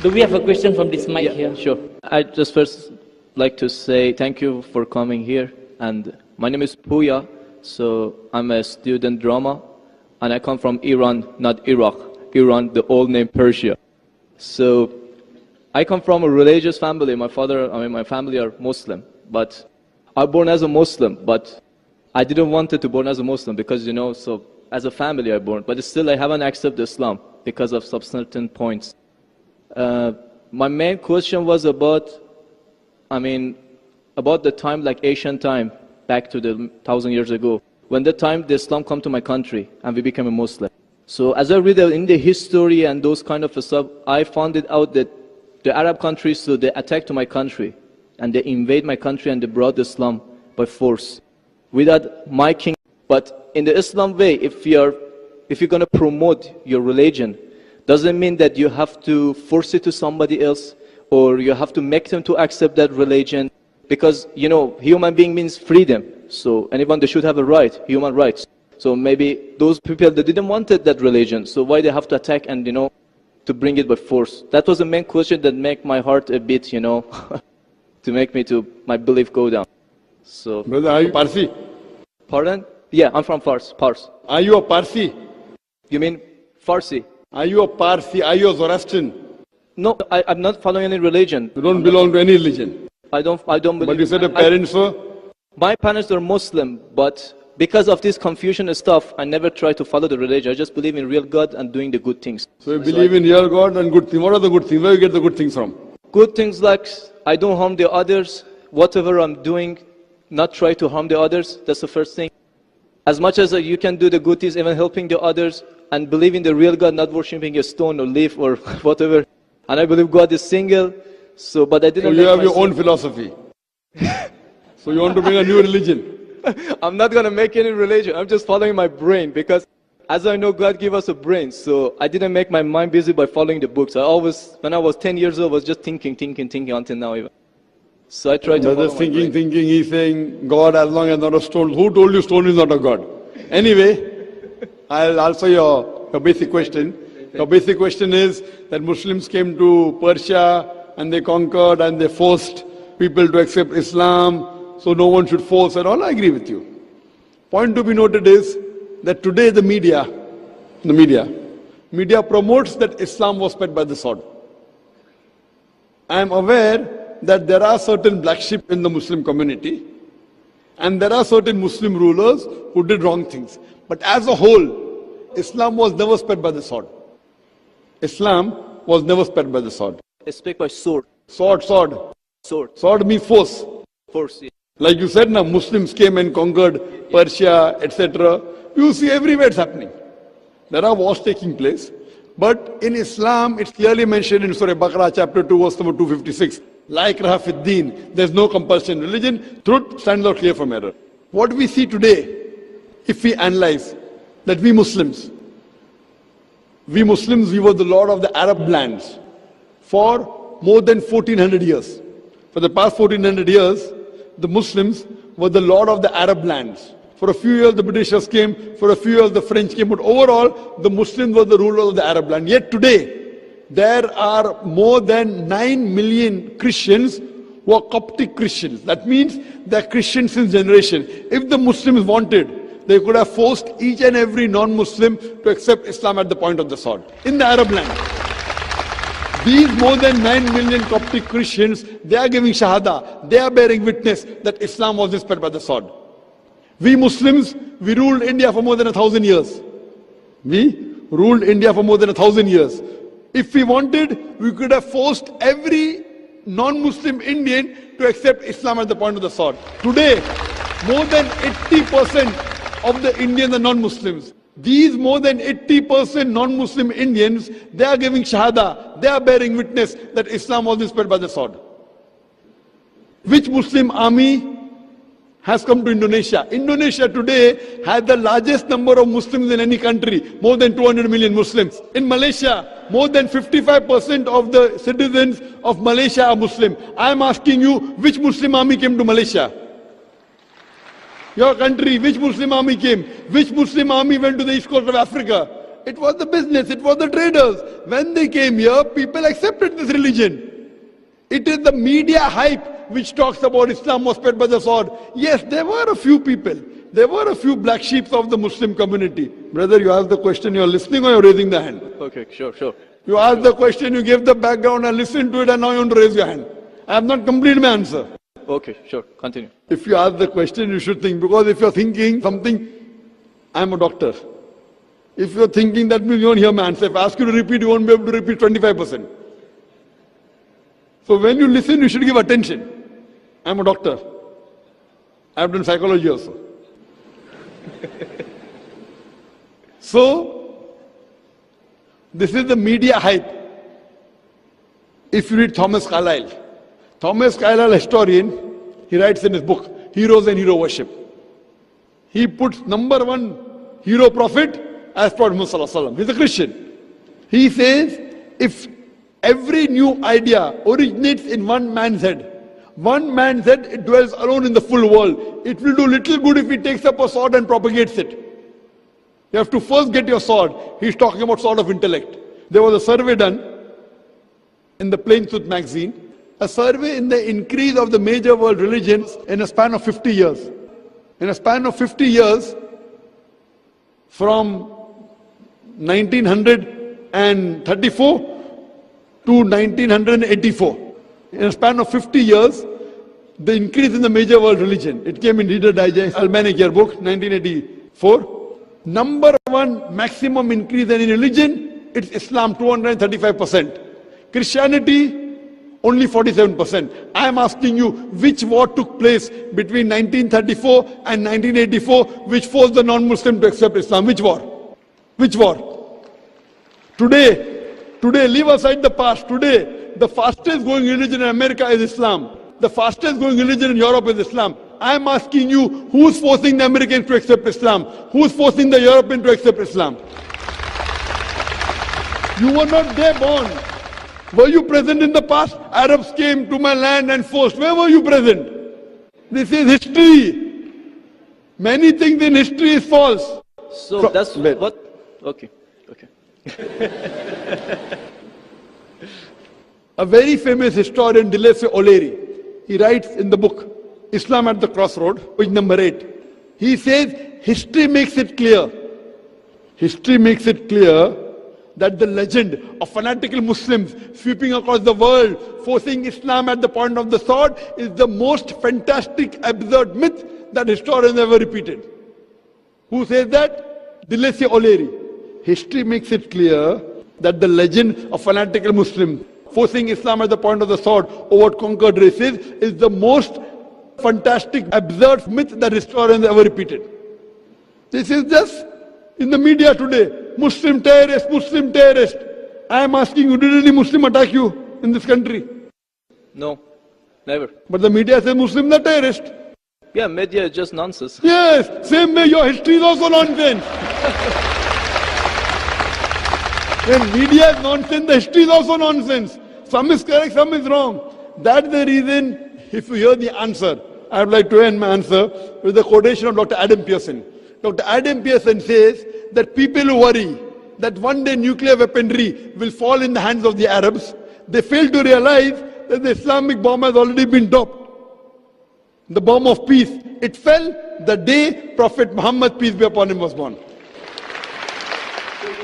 Do we have a question from this mic here? Sure. I just first like to say thank you for coming here. And my name is Puya. So I'm a student drama. And I come from Iran, not Iraq. Iran, the old name Persia. So I come from a religious family. My family are Muslim. But I was born as a Muslim. But I didn't want to born as a Muslim because, so as a family I born. But still I haven't accepted Islam because of some certain points. My main question was about the time, like Asian time, back to the 1,000 years ago, when the time the Islam come to my country and we became a Muslim. So as I read in the history and those kind of stuff, I found it out that the Arab countries, so they attacked my country and they invade my country and they brought Islam by force without my king. But in the Islam way, if you're going to promote your religion, doesn't mean that you have to force it to somebody else or you have to make them to accept that religion. Because, human being means freedom. So anyone, they should have a right, human rights. So maybe those people, they didn't want that religion. So why they have to attack and, to bring it by force? That was the main question that make my heart a bit, to make my belief go down. So. Brother, are you Parsi? Pardon? Yeah, I'm from Fars. Are you a Parsi? You mean Farsi? Are you a Parsi? Are you a Zoroastrian? No, I'm not following any religion. You don't belong to any religion? I don't believe. But you said your parents were? My parents were Muslim, but because of this confusion and stuff, I never tried to follow the religion. I just believe in real God and doing the good things. So you believe in real God and good things. What are the good things? Where do you get the good things from? Good things like I don't harm the others. Whatever I'm doing, not try to harm the others. That's the first thing. As much as you can do the good things, even helping the others, and believe in the real God, not worshipping a stone or leaf or whatever. And I believe God is single. So, but I didn't. So you have your own philosophy. So you want to bring a new religion? I'm not going to make any religion. I'm just following my brain because as I know, God gave us a brain. So I didn't make my mind busy by following the books. When I was 10 years old, I was just thinking until now even. So I tried to follow my brain. Thinking, he's saying, God as long as not a stone. Who told you stone is not a God? Anyway, I'll answer your basic question. Your basic question is that Muslims came to Persia and they conquered and they forced people to accept Islam, so no one should force at all. I agree with you. Point to be noted is that today the media promotes that Islam was spread by the sword. I am aware that there are certain black sheep in the Muslim community and there are certain Muslim rulers who did wrong things. But as a whole, Islam was never spread by the sword. Islam was never spread by the sword. It's spread by sword. Sword. Sword means force. Force, yeah. Like you said now, Muslims came and conquered Persia, etc. You see everywhere it's happening. There are wars taking place. But in Islam, it's clearly mentioned in Surah Baqarah chapter 2, verse number 256. La ikraha fid deen. There's no compulsion in religion. Truth stands out clear from error. What we see today, if we analyze that we Muslims, we were the lord of the Arab lands for more than 1400 years. For the past 1400 years, the Muslims were the lord of the Arab lands. For a few years the Britishers came, for a few years the French came, but overall the Muslims were the rulers of the Arab land. Yet today, there are more than 9 million Christians who are Coptic Christians. That means they are Christians since generation. If the Muslims wanted, they could have forced each and every non-Muslim to accept Islam at the point of the sword in the Arab land. These more than 9 million Coptic Christians, they are giving Shahada, they are bearing witness that Islam was spread by the sword. We Muslims, we ruled India for more than 1,000 years. We ruled India for more than 1,000 years. If we wanted, we could have forced every non-Muslim Indian to accept Islam at the point of the sword. Today, more than 80% of the Indians are non-Muslims. These more than 80% non-Muslim Indians, they are giving Shahada, they are bearing witness that Islam was spread by the sword. Which Muslim army has come to Indonesia? Indonesia today has the largest number of Muslims in any country, more than 200 million Muslims. In Malaysia, more than 55% of the citizens of Malaysia are Muslim. I am asking you, which Muslim army came to Malaysia? Your country, which Muslim army came? Which Muslim army went to the east coast of Africa It was the business, it was the traders. When they came here, people accepted this religion. It is the media hype which talks about Islam was spread by the sword. Yes, there were a few people. There were a few black sheep of the Muslim community. Brother, you asked the question, you are listening or you are raising the hand? Okay, sure, sure. You asked the question, you gave the background and listened to it, and now you want to raise your hand. I have not completed my answer. Okay, sure, continue. If you ask the question, you should think, because if you're thinking something, I'm a doctor. If you're thinking, that means you won't hear my answer. If I ask you to repeat, you won't be able to repeat 25%. So when you listen, you should give attention. I'm a doctor. I've done psychology also. So, this is the media hype. If you read Thomas Carlyle, a historian, he writes in his book, Heroes and Hero Worship. He puts number one hero prophet as Prophet Muhammad Sallallahu Alaihi Wasallam. He's a Christian. He says, if every new idea originates in one man's head, it dwells alone in the full world. It will do little good if he takes up a sword and propagates it. You have to first get your sword. He's talking about sword of intellect. There was a survey done in the Plain Truth magazine, a survey in the increase of the major world religions in a span of 50 years. In a span of 50 years, from 1934 to 1984. In a span of 50 years, the increase in the major world religion. It came in Reader Digest, Albanic Yearbook, 1984. Number one maximum increase in religion, it's Islam, 235%. Christianity, only 47%. I am asking you, which war took place between 1934 and 1984, which forced the non-Muslim to accept Islam? Which war? Which war? Today, leave aside the past. Today, the fastest growing religion in America is Islam. The fastest growing religion in Europe is Islam. I am asking you, who's forcing the Americans to accept Islam? Who's forcing the Europeans to accept Islam? You were not there born. Were you present in the past? Arabs came to my land and forced. Where were you present? This is history. Many things in history is false. So that's what? Okay. A very famous historian, Dilese O'Leary, he writes in the book, Islam at the Crossroad, page number 8. He says, history makes it clear that the legend of fanatical Muslims sweeping across the world, forcing Islam at the point of the sword, is the most fantastic, absurd myth that historians ever repeated. Who says that? Dilese O'Leary. History makes it clear that the legend of fanatical Muslims forcing Islam at the point of the sword over conquered races is the most fantastic, absurd myth that historians ever repeated. This is just in the media today. Muslim terrorist, Muslim terrorist. I am asking you, did any Muslim attack you in this country? No, never. But the media says Muslims are terrorists. Yeah, media is just nonsense. Yes, same way your history is also nonsense. When media is nonsense, the history is also nonsense. Some is correct, some is wrong. That's the reason, if you hear the answer, I would like to end my answer with the quotation of Dr. Adam Pearson. Dr. Adam Pearson says that people who worry that one day nuclear weaponry will fall in the hands of the Arabs, they fail to realize that the Islamic bomb has already been dropped. The bomb of peace. It fell the day Prophet Muhammad, peace be upon him, was born.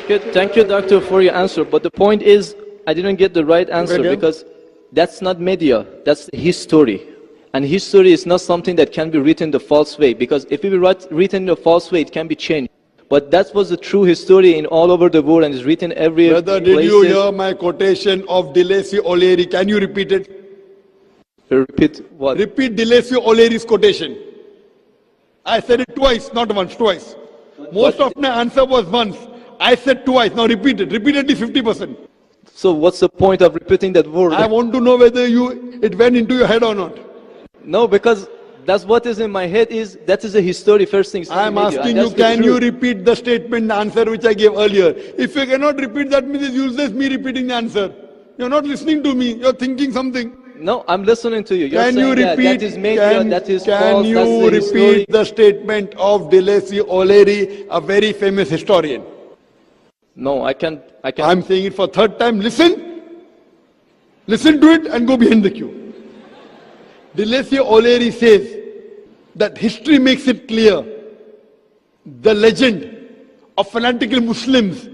Good. Thank you, doctor, for your answer. But the point is, I didn't get the right answer because that's not media, that's history. And history is not something that can be written the false way, because if it be written in a false way, it can be changed. But that was the true history in all over the world and is written everywhere. Brother, did you hear my quotation of Dilese O'Leary? Can you repeat it? Repeat what? Repeat Dilese O'Leary's quotation. I said it twice, not once, twice. Most of my answer was once. I said twice. Now repeat it. Repeat at least 50%. So what's the point of repeating that word? I want to know whether it went into your head or not. No, because that's what is in my head that is a history first thing. I am asking you, can you repeat the statement, the answer which I gave earlier? If you cannot repeat, that means it's useless me repeating the answer. You're not listening to me. You're thinking something. No, I'm listening to you. You're can you repeat? That is media, that is false, can you repeat the statement of Dilese O'Leary, a very famous historian? No, I can't. I'm saying it for third time. Listen. Listen to it and go behind the queue. Dilesi O'Leary says that history makes it clear the legend of fanatical Muslims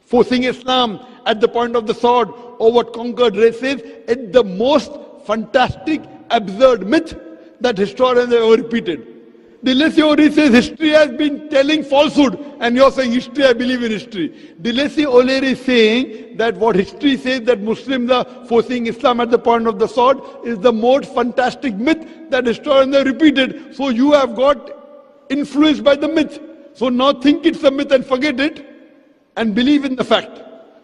forcing Islam at the point of the sword over conquered races is the most fantastic, absurd myth that historians have ever repeated. Dilesi O'Leary says history has been telling falsehood, and you're saying history, I believe in history. Dilesi O'Leary is saying that what history says that Muslims are forcing Islam at the point of the sword is the most fantastic myth that historians have repeated. So you have got influenced by the myth. So now think it's a myth and forget it and believe in the fact.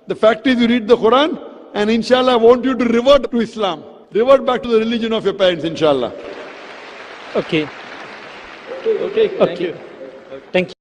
The fact is you read the Quran, and inshallah I want you to revert to Islam. Revert back to the religion of your parents, inshallah. Okay. Okay, thank you. Thank you.